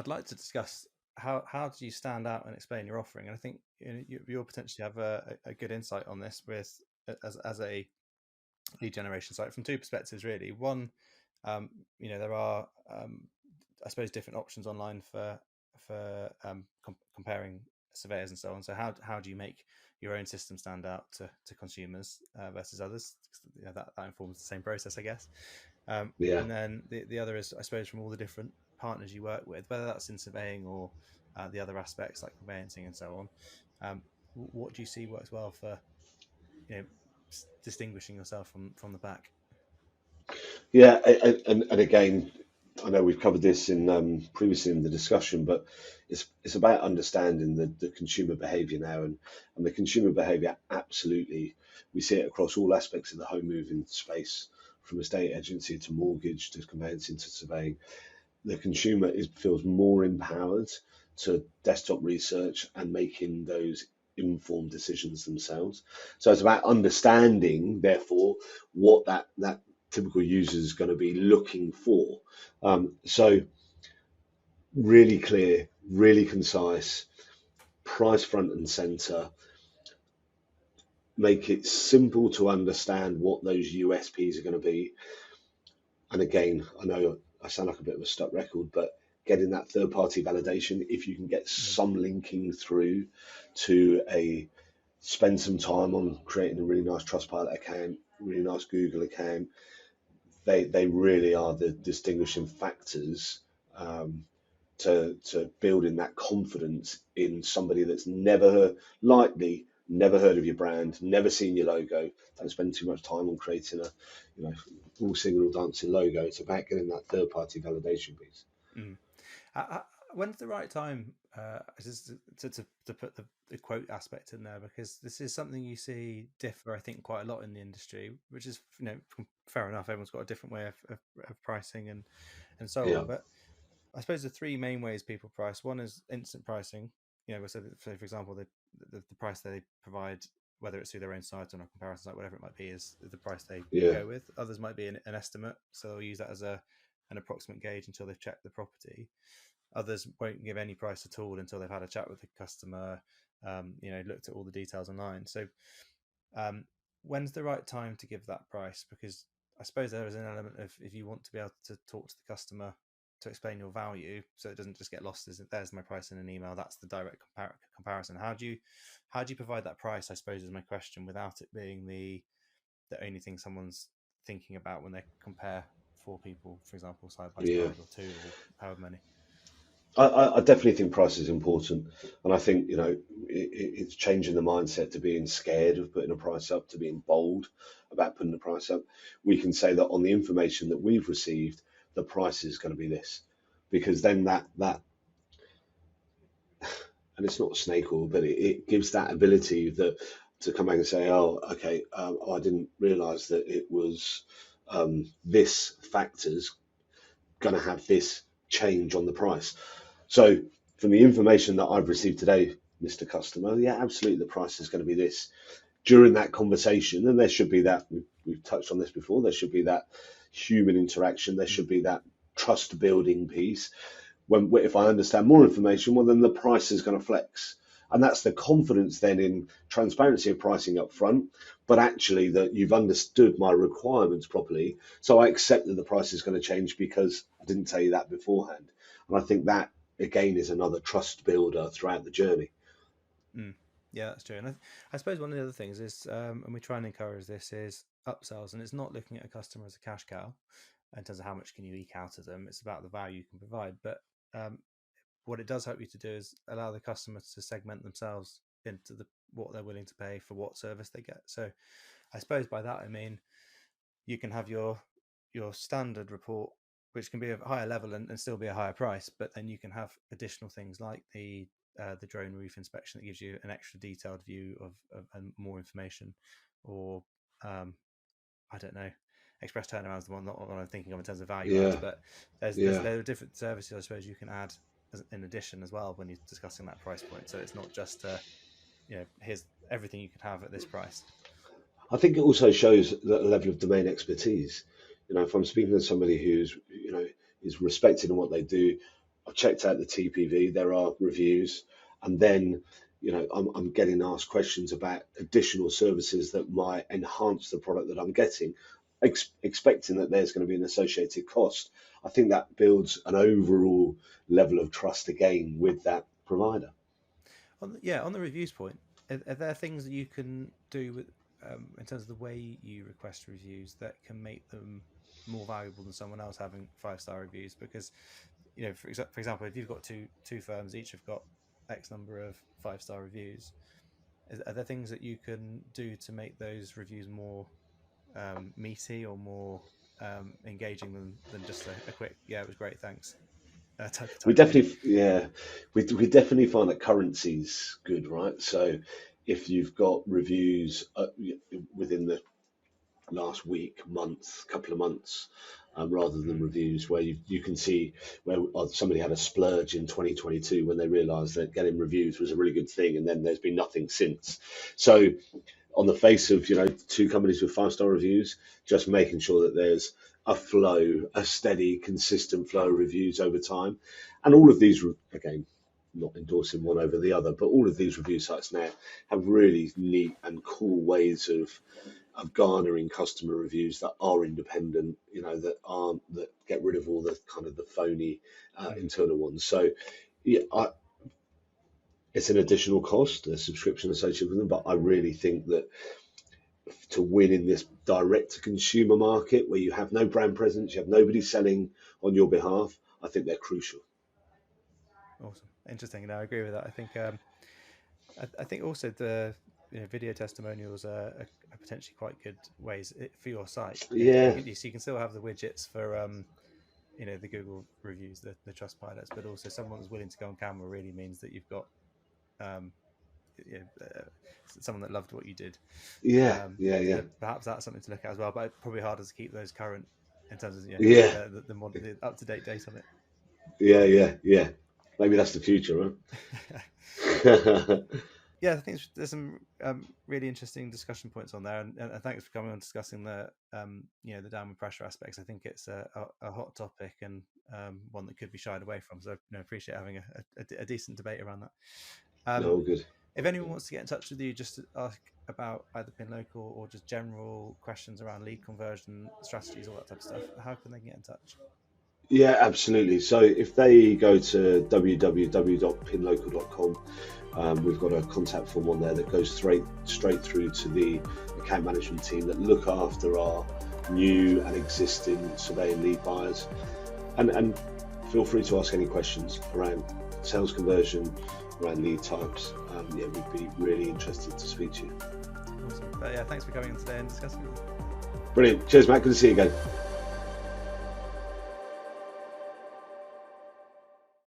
I'd like to discuss how do you stand out and explain your offering. And I think you'll potentially have a good insight on this with as a lead generation site from two perspectives, really. One, there are I suppose different options online for comparing surveyors and so on. So how do you make your own system stand out to consumers versus others? That informs the same process, I guess. Yeah. And then the other is, I suppose, from all the different partners you work with, whether that's in surveying or the other aspects like conveyancing and so on. What do you see works well for you know distinguishing yourself from the pack? Yeah, and again, I know we've covered this in previously in the discussion, but it's about understanding the consumer behaviour now, and the consumer behaviour absolutely we see it across all aspects of the home moving space, from estate agency to mortgage to conveyancing to surveying. The consumer feels more empowered to desktop research and making those informed decisions themselves. So it's about understanding, therefore, what that typical user is going to be looking for. So really clear, really concise, price front and center, make it simple to understand what those USPs are going to be. And again, I know I sound like a bit of a stuck record, but getting that third party validation, if you can get Mm. some linking through to spend some time on creating a really nice Trustpilot account, really nice Google account, they really are the distinguishing factors to building that confidence in somebody that's never heard of your brand, never seen your logo. Don't spend too much time on creating a, all singing, all dancing logo. It's about getting that third party validation piece. Mm. When's the right time just to put the quote aspect in there? Because this is something you see differ, I think, quite a lot in the industry, which is fair enough. Everyone's got a different way of pricing and so Yeah, on. But I suppose the three main ways people price. One is instant pricing. So for example, the price they provide, whether it's through their own site or on a comparison site, whatever it might be, is the price they yeah, go with. Others might be an estimate, so they'll use that as an approximate gauge until they've checked the property. Others won't give any price at all until they've had a chat with the customer, looked at all the details online. So, um, when's the right time to give that price? Because I suppose there is an element of, if you want to be able to talk to the customer to explain your value, so it doesn't just get lost as there's my price in an email. That's the direct comparison. How do you provide that price? I suppose is my question, without it being the only thing someone's thinking about when they compare four people, for example, side by yeah. side, or two, or however many. I definitely think price is important, and I think it's changing the mindset to being scared of putting a price up to being bold about putting the price up. We can say that on the information that we've received, the price is going to be this, because then that and it's not a snake oil, but it gives that ability that to come back and say, oh, okay, I didn't realise that it was this factor's going to have this change on the price. So from the information that I've received today, Mr. Customer, yeah, absolutely, the price is going to be this. During that conversation, and there should be that, we've touched on this before, there should be that human interaction, there Mm. should be that trust building piece. When if I understand more information, well, then the price is going to flex. And that's the confidence then in transparency of pricing up front, but actually that you've understood my requirements properly. So I accept that the price is going to change because I didn't tell you that beforehand. And I think that again is another trust builder throughout the journey. Mm. Yeah, that's true. And I suppose one of the other things is, and we try and encourage this, is upsells. And it's not looking at a customer as a cash cow in terms of how much can you eke out of them. It's about the value you can provide. But um, what it does help you to do is allow the customer to segment themselves into what they're willing to pay for what service they get. So I suppose by that I mean you can have your standard report, which can be of a higher level and still be a higher price, but then you can have additional things like the drone roof inspection that gives you an extra detailed view of and more information, or um, I don't know. Express turnaround is the one, not what I'm thinking of in terms of value adds, Yeah, but yeah. there are different services I suppose you can add in addition as well when you're discussing that price point. So it's not just here's everything you could have at this price. I think it also shows that level of domain expertise. If I'm speaking to somebody who's, is respected in what they do, I've checked out the TPV, there are reviews, and then I'm getting asked questions about additional services that might enhance the product that I'm getting, expecting that there's going to be an associated cost. I think that builds an overall level of trust again with that provider. On the reviews point, are there things that you can do with in terms of the way you request reviews that can make them more valuable than someone else having 5-star reviews? Because for example, if you've got two firms, each have got X number of 5-star reviews, are there things that you can do to make those reviews more meaty or more engaging than just a quick "yeah, it was great, thanks" We type thing? definitely, yeah, we definitely find that currency's good, right? So if you've got reviews within the last week, month, couple of months, rather than Mm. reviews where you can see where somebody had a splurge in 2022 when they realised that getting reviews was a really good thing, and then there's been nothing since. So on the face of two companies with 5-star reviews, just making sure that there's a flow, a steady, consistent flow of reviews over time, and all of these again. Not endorsing one over the other, but all of these review sites now have really neat and cool ways of garnering customer reviews that are independent, that get rid of all the kind of the phony Mm. internal ones. So yeah, it's an additional cost, a subscription associated with them, but I really think that to win in this direct to consumer market where you have no brand presence, you have nobody selling on your behalf, I think they're crucial. Awesome, interesting. No, I agree with that. I think I think also the video testimonials are potentially quite good ways for your site. Yeah, So you can still have the widgets for the Google reviews, the trust pilots, but also someone that's willing to go on camera really means that you've got um, someone that loved what you did. yeah, yeah, yeah, So perhaps that's something to look at as well. But probably harder to keep those current in terms of yeah, the up to date date on yeah, yeah, yeah. Maybe that's the future, it. right? Yeah, I think there's some really interesting discussion points on there, and thanks for coming on discussing the downward pressure aspects. I think it's a hot topic and one that could be shied away from. So appreciate having a decent debate around that. No, Um, all good. if anyone wants to get in touch with you, just to ask about either PinLocal or just general questions around lead conversion strategies, all that type of stuff, how can they get in touch? Yeah, absolutely. So if they go to www.pinlocal.com, we've got a contact form on there that goes straight through to the account management team that look after our new and existing surveying lead buyers. And feel free to ask any questions around sales conversion, around lead types. Yeah, we'd be really interested to speak to you. Awesome. But yeah, thanks for coming on today and discussing it. Brilliant. Cheers, Matt. Good to see you again.